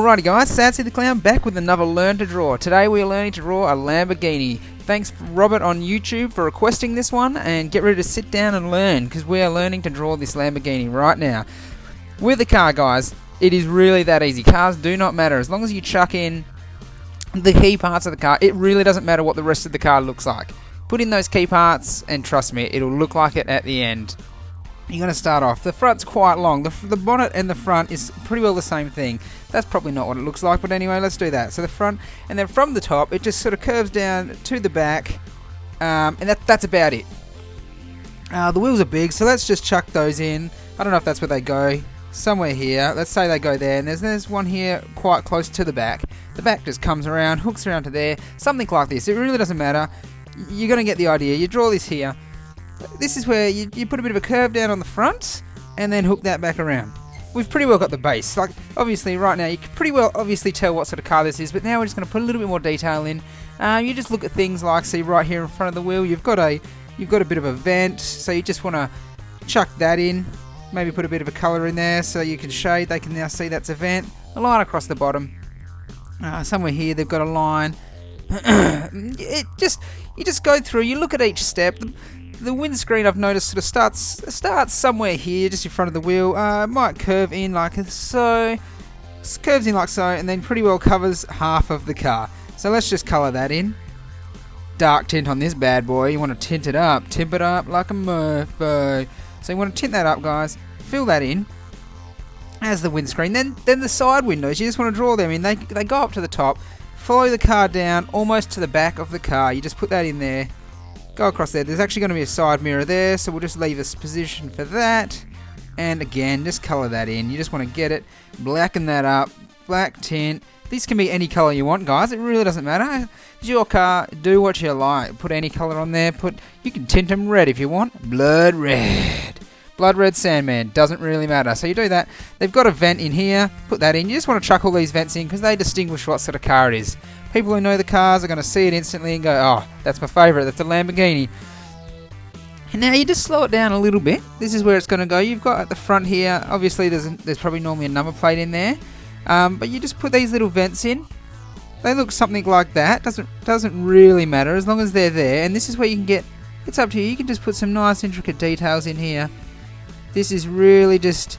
Alrighty guys, Sadsy the Clown back with another Learn to Draw. Today we are learning to draw a Lamborghini. Thanks Robert on YouTube for requesting this one, and get ready to sit down and learn because we are learning to draw this Lamborghini right now. With the car guys, it is really that easy. Cars do not matter as long as you chuck in the key parts of the car. It really doesn't matter what the rest of the car looks like. Put in those key parts and trust me, it'll look like it at the end. You're going to start off. The front's quite long. The bonnet and the front is pretty well the same thing. That's probably not what it looks like, but anyway, let's do that. So the front, and then from the top, it just sort of curves down to the back, and that's about it. The wheels are big, so let's just chuck those in. I don't know if that's where they go. Somewhere here. Let's say they go there, and there's one here quite close to the back. The back just comes around, hooks around to there, something like this. It really doesn't matter. You're going to get the idea. You draw this here. This is where you put a bit of a curve down on the front and then hook that back around. We've pretty well got the base. Like obviously right now you can pretty well obviously tell what sort of car this is, but now we're just going to put a little bit more detail in. You just look at things like, see right here in front of the wheel, you've got a bit of a vent, so you just want to chuck that in. Maybe put a bit of a colour in there so you can shade. They can now see that's a vent. A line across the bottom. Somewhere here they've got a line. You just go through. You look at each step. The windscreen I've noticed sort of starts somewhere here, just in front of the wheel. It might curve in like so. It curves in like so, and then pretty well covers half of the car. So let's just colour that in. Dark tint on this bad boy. You want to tint it up like a mofo. So you want to tint that up, guys. Fill that in as the windscreen. Then the side windows. You just want to draw them in. They go up to the top. Follow the car down almost to the back of the car. You just put that in there. Go across there. There's actually going to be a side mirror there, so we'll just leave this position for that. And again, just colour that in. You just want to get it, blacken that up, black tint. These can be any colour you want, guys. It really doesn't matter. It's your car. Do what you like. Put any colour on there. You can tint them red if you want. Blood red. Blood red Sandman. Doesn't really matter. So you do that. They've got a vent in here. Put that in. You just want to chuck all these vents in because they distinguish what sort of car it is. People who know the cars are going to see it instantly and go, oh, that's my favourite, that's a Lamborghini. And now you just slow it down a little bit. This is where it's going to go. You've got at the front here, obviously there's probably normally a number plate in there. But you just put these little vents in. They look something like that. Doesn't really matter as long as they're there. And this is where you can get, it's up to you. You can just put some nice intricate details in here. This is really just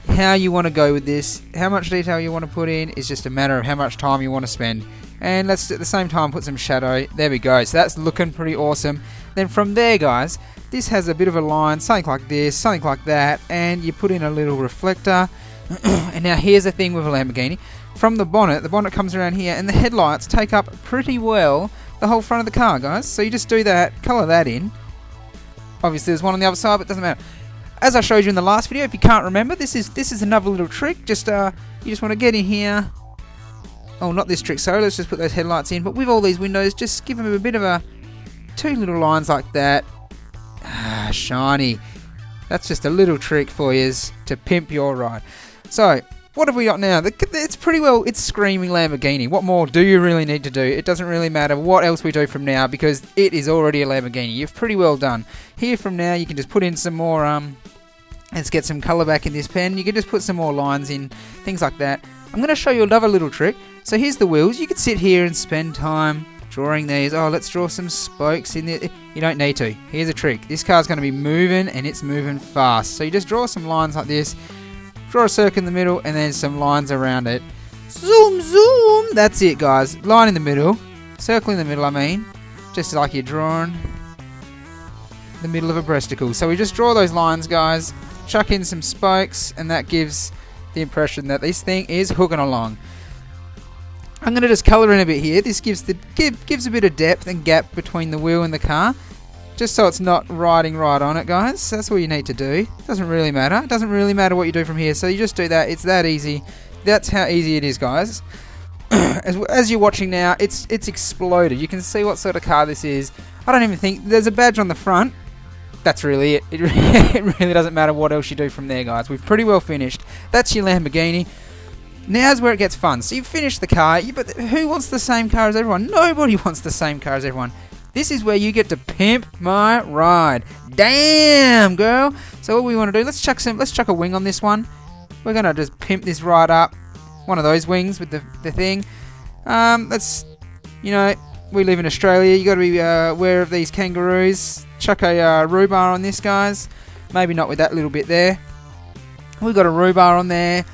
how you want to go with this. How much detail you want to put in is just a matter of how much time you want to spend. And let's at the same time put some shadow. There we go. So that's looking pretty awesome. Then from there, guys, this has a bit of a line, something like this, something like that, and you put in a little reflector. And now here's the thing with a Lamborghini. From the bonnet comes around here, and the headlights take up pretty well the whole front of the car, guys. So you just do that, colour that in. Obviously there's one on the other side, but it doesn't matter. As I showed you in the last video, if you can't remember, this is another little trick. You just want to get in here. Oh, not this trick. So let's just put those headlights in. But with all these windows, just give them a bit of two little lines like that. Shiny. That's just a little trick for you to pimp your ride. So what have we got now? It's pretty well. It's screaming Lamborghini. What more do you really need to do? It doesn't really matter what else we do from now because it is already a Lamborghini. You've pretty well done. Here from now, you can just put in some more. Let's get some colour back in this pen. You can just put some more lines in, things like that. I'm going to show you another little trick. So here's the wheels. You could sit here and spend time drawing these. Oh, let's draw some spokes in there. You don't need to. Here's a trick. This car's going to be moving and it's moving fast. So you just draw some lines like this. Draw a circle in the middle and then some lines around it. Zoom, zoom. That's it, guys. Line in the middle. Circle in the middle, I mean. Just like you're drawing the middle of a breasticle. So we just draw those lines, guys. Chuck in some spokes, and that gives the impression that this thing is hooking along. I'm going to just colour in a bit here. This gives a bit of depth and gap between the wheel and the car, just so it's not riding right on it, guys. That's all you need to do. Doesn't really matter. It doesn't really matter what you do from here. So you just do that. It's that easy. That's how easy it is, guys. As you're watching now, it's exploded. You can see what sort of car this is. I don't even think there's a badge on the front. That's really it. It really doesn't matter what else you do from there, guys. We've pretty well finished. That's your Lamborghini. Now's where it gets fun. So you've finished the car, but who wants the same car as everyone? Nobody wants the same car as everyone. This is where you get to pimp my ride. Damn, girl. So what we want to do, let's chuck a wing on this one. We're going to just pimp this ride up. one of those wings with the thing. That's, you know, we live in Australia. You got to be aware of these kangaroos. Chuck a rhubarb on this, guys. Maybe not with that little bit there. We've got a rhubarb on there,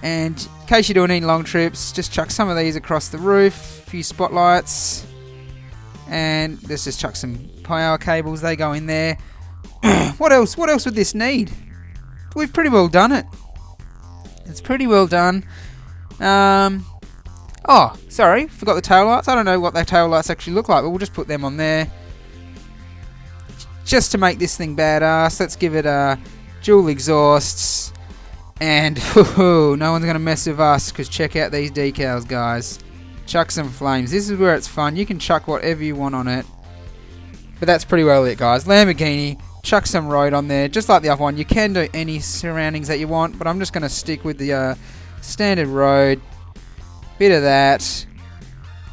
and in case you're doing any long trips, just chuck some of these across the roof. A few spotlights, and let's just chuck some power cables. They go in there. What else would this need? We've pretty well done it. It's pretty well done. Oh, sorry, forgot the tail lights. I don't know what their tail lights actually look like, but we'll just put them on there just to make this thing badass. Let's give it dual exhausts, and no one's gonna mess with us, because check out these decals, guys. Chuck some flames. This is where it's fun. You can chuck whatever you want on it, but that's pretty well it, guys. Lamborghini. Chuck some road on there, just like the other one. You can do any surroundings that you want, but I'm just going to stick with the standard road. Bit of that.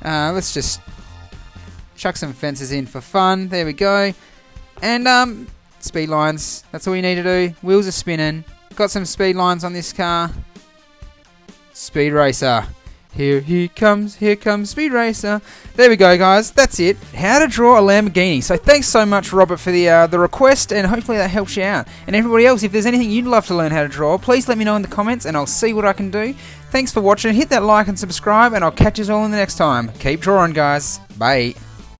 Let's just chuck some fences in for fun. There we go. And speed lines. That's all you need to do. Wheels are spinning. Got some speed lines on this car. Speed Racer. Here comes Speed Racer. There we go, guys. That's it. How to draw a Lamborghini. So thanks so much, Robert, for the request, and hopefully that helps you out. And everybody else, if there's anything you'd love to learn how to draw, please let me know in the comments, and I'll see what I can do. Thanks for watching. Hit that like and subscribe, and I'll catch you all in the next time. Keep drawing, guys. Bye.